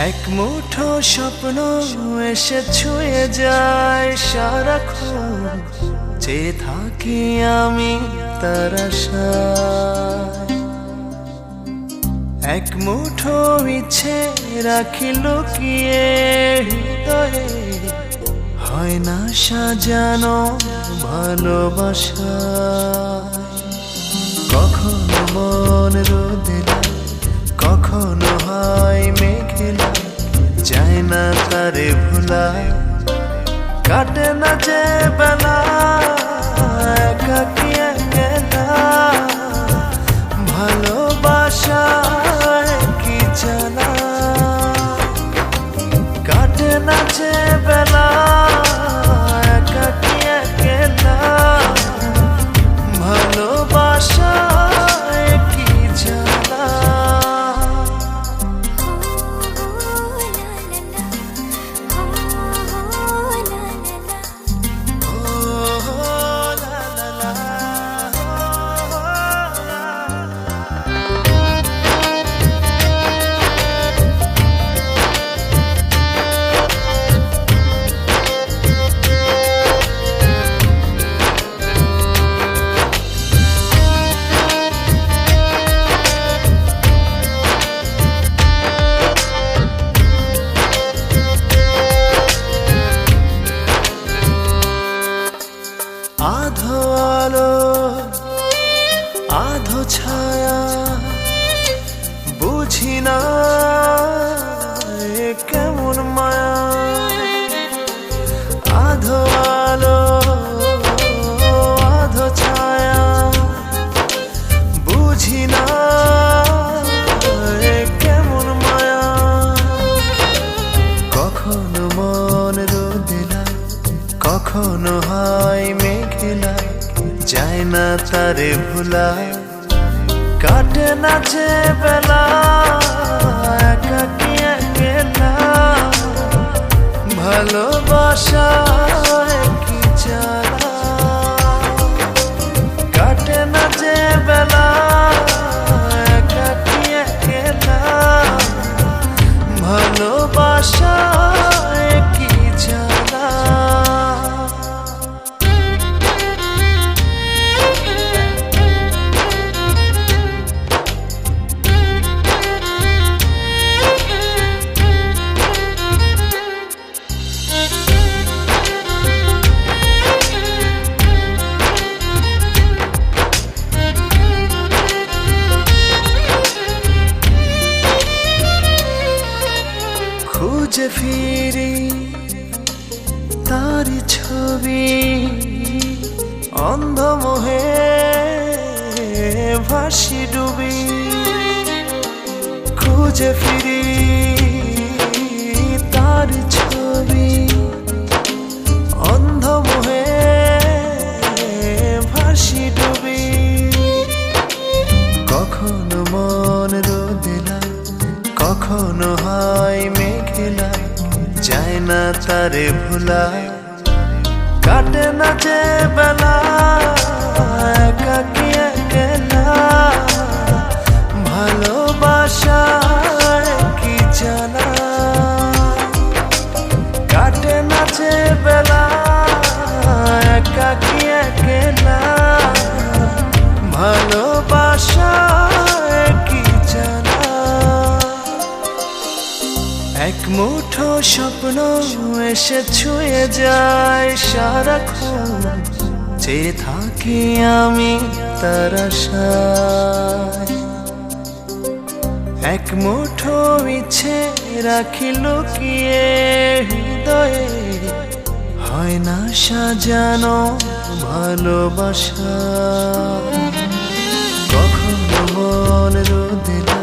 এক মুঠো স্বপ্ন এসে ছুঁয়ে যায় সারাক্ষণ, চেয়ে থাকি আমি তার আশায়। এক মুঠো ইচ্ছে রাখি লুকিয়ে হৃদয়ে, হয় না সাজানো ভালোবাসা। কখনো মন রোদেলা, কখনো হয় মেঘেলা, যায় না তারে ভোলা। কাটে না যে বেলা একাকী একলা, ভালোবাসায় কি জানা। কাটে না যে বেলা একাকী একলা, ভালোবাসায় কি জানা। আধো আলো আধো ছায়া, বুঝি না এ কেমন মায়া। আধো আলো আধো ছায়া, বুঝি না এ কেমন মায়া। কখনো মন রোদেলা, কখনো হয় মেঘেলা, যায় না তারে ভোলা। কাটে না যে বেলা একাকী একলা, ভালোবাসায় কি জানা। কাটে না যে বেলা একাকী একলা, ভালোবাসায় কি জানা। খুঁজে ফিরি তারি ছবি, অন্ধমোহে ভাসি ডুবি। খুঁজে ফিরি তারি ছবি, অন্ধমোহে ভাসি ডুবি। কখনো মন রোদেলা, কখনো হয় মেঘেলা, যায় না তারে ভোলা। কাটে না যে বেলা একাকী একলা, ভালোবাসায় কি জানা। কাটে না যে বেলা একাকী একলা, ভালোবাসায় কি জানা। এক মুঠো স্বপ্ন এসে ছুঁয়ে যায় সারাক্ষণ, চেয়ে থাকি আমি তার আশায়। এক মুঠো ইচ্ছে রাখি লুকিয়ে হৃদয়ে, হয় না সাজানো ভালোবাসা। কখনো মন রোদেলা,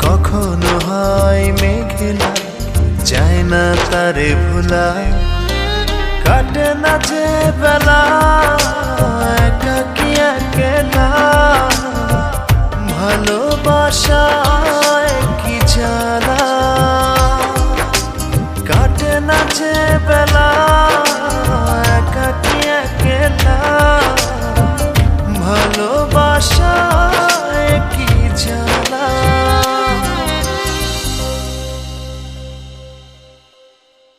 কখনো হয় মেঘেলা, যায় না তারে ভোলা। কাটে না যে বেলা একাকী একলা, ভালোবাসা